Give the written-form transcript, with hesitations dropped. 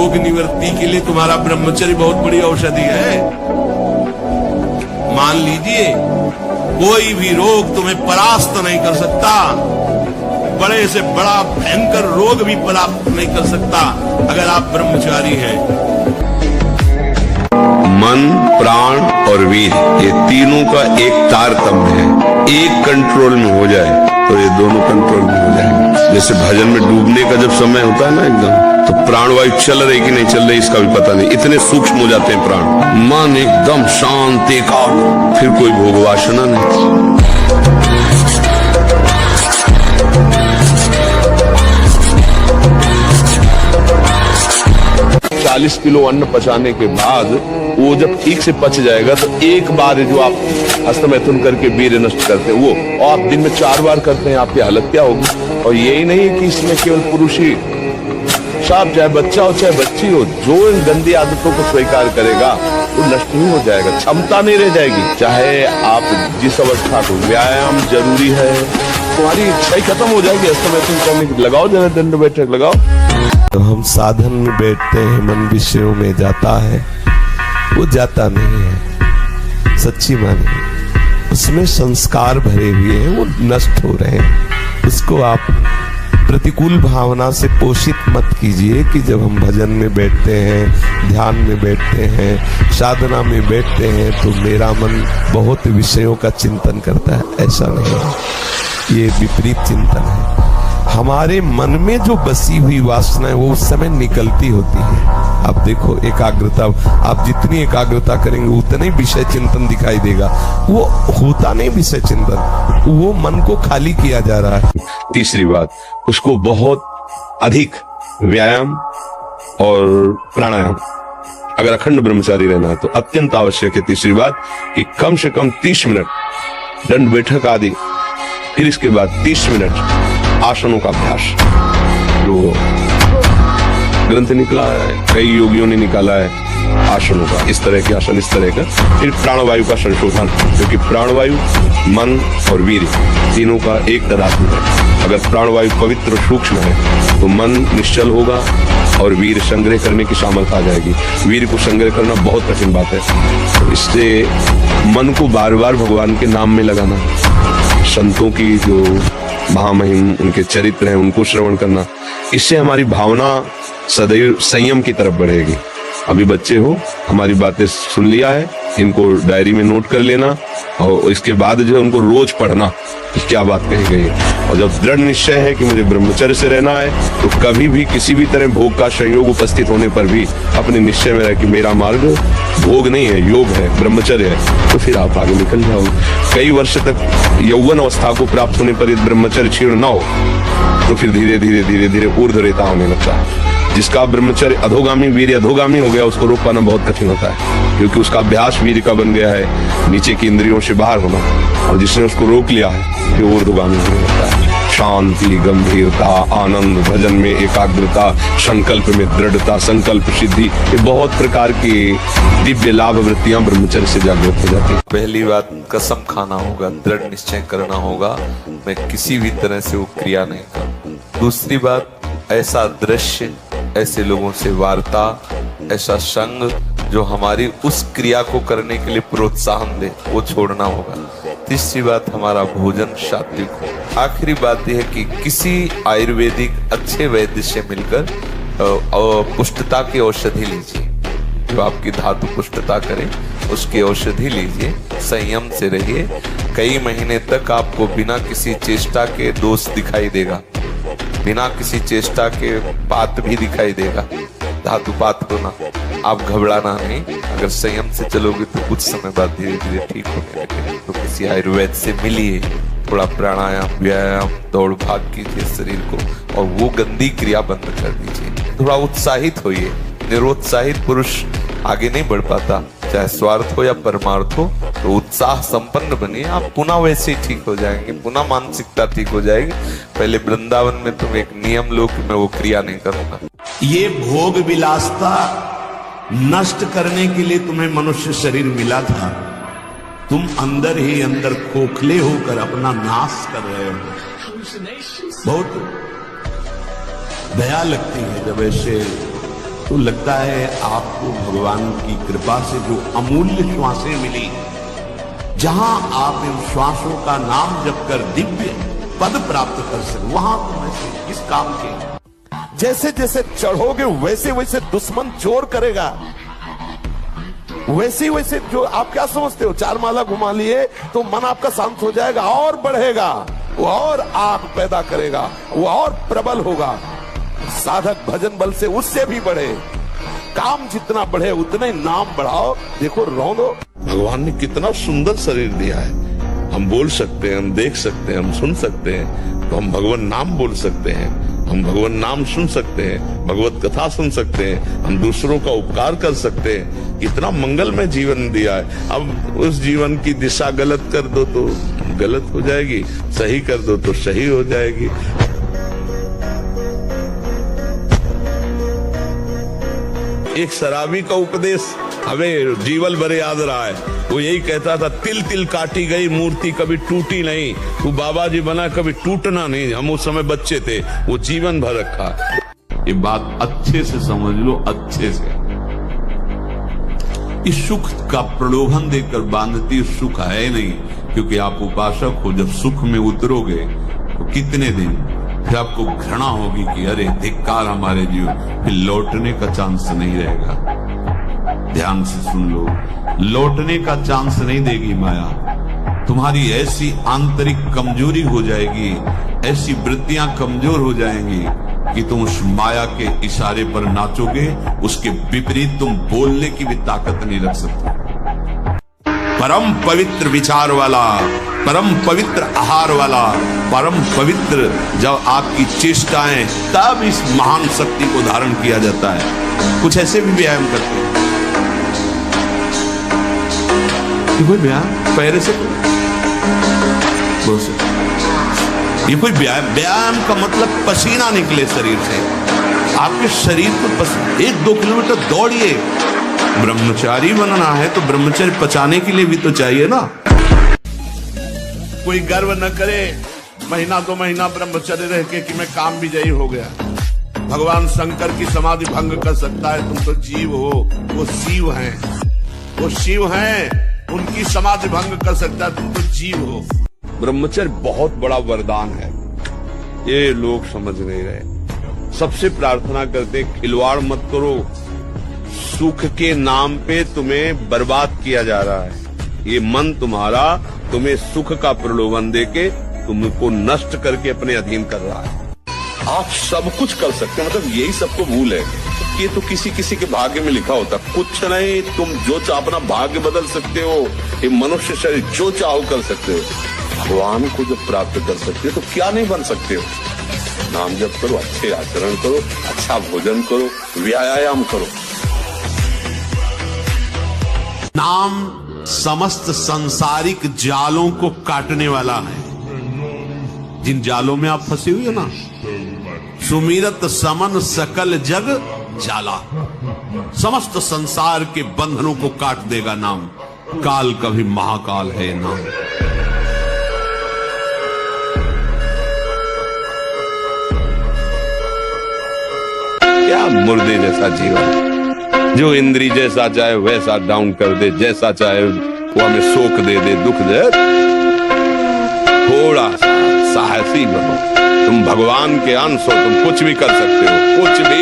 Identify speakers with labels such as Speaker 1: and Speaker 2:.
Speaker 1: रोग निवृत्ति के लिए तुम्हारा ब्रह्मचर्य बहुत बड़ी औषधि है। मान लीजिए कोई भी रोग तुम्हें परास्त नहीं कर सकता, बड़े से बड़ा भयंकर रोग भी परास्त नहीं कर सकता अगर आप ब्रह्मचारी हैं।
Speaker 2: मन, प्राण और वीर, ये तीनों का एक तारतम्य है। एक कंट्रोल में हो जाए तो ये दोनों कंट्रोल में हो जाएंगे। जैसे भजन में डूबने का जब समय होता है ना एकदम, तो प्राणवायु चल रही कि नहीं चल रही इसका भी पता नहीं, इतने सूक्ष्म हो जाते हैं प्राण। मन एकदम शांत, एकाग्र, फिर कोई भोग वासना नहीं। 40 किलो अन्न पचाने के बाद वो जब ठीक से पच जाएगा तो एक बार जो आप हस्तमैथुन करके वीर्य नष्ट करते हैं वो, और आप दिन में 4 बार करते हैं, आपकी हालत क्या होगी। और यही नहीं कि इसमें केवल पुरुष ही, साफ चाहे बच्चा हो चाहे बच्ची हो, जो इन गंदी आदतों को स्वीकार करेगा वो नष्ट नहीं हो जाएगा, क्षमता नहीं रह जाएगी। चाहे आप जिस अवस्था को, व्यायाम जरूरी है, तुम्हारी इच्छा ही खत्म हो जाएगी हस्तमैथुन करने की। लगाओ जरा दंड बैठक लगाओ।
Speaker 3: तो हम साधन में बैठते हैं, मन विषयों में जाता है, वो जाता नहीं है। सच्ची माने उसमें संस्कार भरे हुए हैं, वो नष्ट हो रहे हैं। उसको आप प्रतिकूल भावना से पोषित मत कीजिए कि जब हम भजन में बैठते हैं, ध्यान में बैठते हैं, साधना में बैठते हैं तो मेरा मन बहुत विषयों का चिंतन करता है। ऐसा नहीं है, ये विपरीत चिंतन है। हमारे मन में जो बसी हुई वासना है वो उस समय निकलती होती है। आप देखो एकाग्रता, आप जितनी एकाग्रता करेंगे उतने विषय चिंतन दिखाई देगा। वो होता नहीं विषय चिंतन, वो मन को खाली किया जा रहा है।
Speaker 2: तीसरी बात, उसको बहुत अधिक व्यायाम और प्राणायाम, अगर अखंड ब्रह्मचारी रहना है तो अत्यंत आवश्यक है। तीसरी बात कि कम से कम 30 मिनट दंड बैठक आदि, फिर इसके बाद 30 मिनट आसनों का अभ्यास। जो ग्रंथ निकला है, कई योगियों ने निकाला है आसनों का, इस तरह के आसन, इस तरह का। फिर प्राणवायु का संशोधन, क्योंकि प्राणवायु, मन और वीर्य तीनों का एक तदात्म्य है। अगर प्राणवायु पवित्र और सूक्ष्म है तो मन निश्चल होगा और वीर संग्रह करने की सामर्थ्य आ जाएगी। वीर को संग्रह करना बहुत कठिन बात है, तो इससे मन को बार बार भगवान के नाम में लगाना, संतों की जो महामहिम उनके चरित्र हैं उनको श्रवण करना, इससे हमारी भावना सदैव संयम की तरफ बढ़ेगी। अभी बच्चे हो, हमारी बातें सुन लिया है, इनको डायरी में नोट कर लेना और इसके बाद जो है उनको रोज पढ़ना कि क्या बात कही गई है। और जब दृढ़ निश्चय है कि मुझे ब्रह्मचर्य से रहना है तो कभी भी किसी भी तरह भोग का संयोग उपस्थित होने पर भी अपने निश्चय में रह कि मेरा मार्ग भोग नहीं है, योग है, ब्रह्मचर्य है, तो फिर आप आगे निकल जाओगे। कई वर्ष तक यौवन अवस्था को प्राप्त होने पर यदि ब्रह्मचर्य क्षीण न हो तो फिर धीरे धीरे धीरे धीरे ऊर्ध्वरेता होने लगता है। जिसका ब्रह्मचर्य अधोगामी, वीर्य अधोगामी हो गया, उसको रोक पाना बहुत कठिन होता है, क्योंकि उसका अभ्यास वीर्य का बन गया है, नीचे की इंद्रियों से बाहर होना। और जिसने उसको रोक लिया है फिर ऊर्ध्वगामी होने लगता है। शांति, गंभीरता, आनंद, भजन में एकाग्रता, संकल्प में दृढ़ता, संकल्प सिद्धि, ये बहुत प्रकार की दिव्य लाभ वृत्तियां ब्रह्मचर्य से जागृत हो जाती है।
Speaker 4: पहली बात, कसम खाना होगा, दृढ़ निश्चय करना होगा, मैं किसी भी तरह से वो क्रिया नहीं करूं। दूसरी बात, ऐसा दृश्य, ऐसे लोगों से वार्ता, ऐसा संग जो हमारी उस क्रिया को करने के लिए प्रोत्साहन दे, वो छोड़ना होगा। तीसरी बात, हमारा भोजन सात्विक हो। आखिरी बात यह है कि किसी आयुर्वेदिक अच्छे वैद्य से मिलकर पुष्टता की औषधि लीजिए, जो आपकी धातु पुष्टता करे, उसकी औषधि लीजिए, संयम से रहिए। कई महीने तक आपको बिना किसी चेष्टा के दोष दिखाई देगा, बिना किसी चेष्टा के पात भी दिखाई देगा, धातुपात होना। आप घबराना नहीं, अगर संयम से चलोगे तो कुछ समय बाद धीरे धीरे ठीक होने लगेगा। तो किसी आयुर्वेद से मिलिए, थोड़ा प्राणायाम, व्यायाम, दौड़ भाग कीजिए शरीर को, और वो गंदी क्रिया बंद कर दीजिए। थोड़ा उत्साहित होइए, निरुत्साहित पुरुष आगे नहीं बढ़ पाता, चाहे स्वार्थ हो या परमार्थ हो। तो उत्साह संपन्न बनिए, आप पुनः वैसे ही ठीक हो जाएंगे, पुनः मानसिकता ठीक हो जाएगी। पहले वृंदावन में तुम एक नियम लो कि मैं वो क्रिया नहीं करूंगा।
Speaker 1: ये भोग विलासता नष्ट करने के लिए तुम्हें मनुष्य शरीर मिला था, तुम अंदर ही अंदर खोखले होकर अपना नाश कर रहे हो। बहुत दया लगती है जब ऐसे तो लगता है आपको भगवान की कृपा से जो अमूल्य श्वासें मिली, जहां आप इन श्वासों का नाम जप कर दिव्य पद प्राप्त कर सके, वहां तुम ऐसे किस काम के?
Speaker 3: जैसे जैसे चढ़ोगे वैसे वैसे दुश्मन जोर करेगा, वैसे वैसे जो आप क्या समझते हो, 4 माला घुमा लिए तो मन आपका शांत हो जाएगा और बढ़ेगा, वो और आग पैदा करेगा, वो और प्रबल होगा। साधक भजन बल से उससे भी बढ़े, काम जितना बढ़े उतना ही नाम बढ़ाओ। देखो रौंदो,
Speaker 2: भगवान ने कितना सुंदर शरीर दिया है। हम बोल सकते हैं, हम देख सकते हैं, हम सुन सकते हैं, तो हम भगवान नाम बोल सकते हैं, हम भगवान नाम सुन सकते हैं, भगवत कथा सुन सकते हैं, हम दूसरों का उपकार कर सकते हैं। कितना मंगलमय जीवन दिया है। अब उस जीवन की दिशा गलत कर दो तो गलत हो जाएगी, सही कर दो तो सही हो जाएगी। एक शराबी का उपदेश हमें जीवन भर याद रहा है। वो यही कहता था, तिल तिल काटी गई मूर्ति कभी टूटी नहीं, तू बाबा जी बना कभी टूटना नहीं। हम उस समय बच्चे थे, वो जीवन भर रखा।
Speaker 1: ये बात अच्छे से समझ लो, अच्छे से। इस सुख का प्रलोभन देकर बांधती सुख है नहीं, क्योंकि आप उपासक हो। जब सुख में उतरोगे तो कितने दिन फिर आपको घृणा होगी कि अरे धिक्कार हमारे जीवन, फिर लौटने का चांस नहीं रहेगा। ध्यान से सुन लो, लौटने का चांस नहीं देगी माया। तुम्हारी ऐसी आंतरिक कमजोरी हो जाएगी, ऐसी वृत्तियां कमजोर हो जाएंगी कि तुम उस माया के इशारे पर नाचोगे, उसके विपरीत तुम बोलने की भी ताकत नहीं रख सकते। परम पवित्र विचार वाला, परम पवित्र आहार वाला, परम पवित्र जब आपकी चेष्टाएं, तब इस महान शक्ति को धारण किया जाता है। कुछ ऐसे भी व्यायाम करते हैं, कोई व्यायाम पैर से, ये कोई व्यायाम का मतलब पसीना निकले शरीर से। आपके शरीर को 1-2 किलोमीटर दौड़िए। ब्रह्मचारी बनना है तो ब्रह्मचर्य पचाने के लिए भी तो चाहिए ना। कोई गर्व न करे महीना 2 महीना ब्रह्मचर्य रह के कि मैं काम विजयी हो गया। भगवान शंकर की समाधि भंग कर सकता है, तुम तो जीव हो, वो शिव हैं, वो शिव हैं, उनकी समाधि भंग कर सकता है, तुम तो जीव हो।
Speaker 2: ब्रह्मचर्य बहुत बड़ा वरदान है, ये लोग समझ नहीं रहे। सबसे प्रार्थना करते, खिलवाड़ मत करो, सुख के नाम पे तुम्हें बर्बाद किया जा रहा है। ये मन तुम्हारा तुम्हें सुख का प्रलोभन देके तुमको नष्ट करके अपने अधीन कर रहा है। आप सब कुछ कर सकते हैं, मतलब यही सबको भूल है। ये तो किसी किसी के भाग्य में लिखा होता, कुछ नहीं। तुम जो चाहो अपना भाग्य बदल सकते हो, ये मनुष्य शरीर जो चाहो कर सकते हो। भगवान को जब प्राप्त कर सकते हो तो क्या नहीं बन सकते हो। नाम जप करो, अच्छे आचरण करो, अच्छा भोजन करो, व्यायाम करो।
Speaker 1: नाम समस्त सांसारिक जालों को काटने वाला है। जिन जालों में आप फंसे हुए ना, सुमिरत समन सकल जग जाला, समस्त संसार के बंधनों को काट देगा नाम। काल का भी महाकाल है नाम।
Speaker 2: क्या मुर्दे जैसा जीवन, जो इंद्री जैसा चाहे वैसा डाउन कर दे, जैसा चाहे वो हमें शोक दे दे, दुख दे। थोड़ा सा साहसी बनो, तुम भगवान के अंश हो, तुम कुछ भी कर सकते हो, कुछ भी।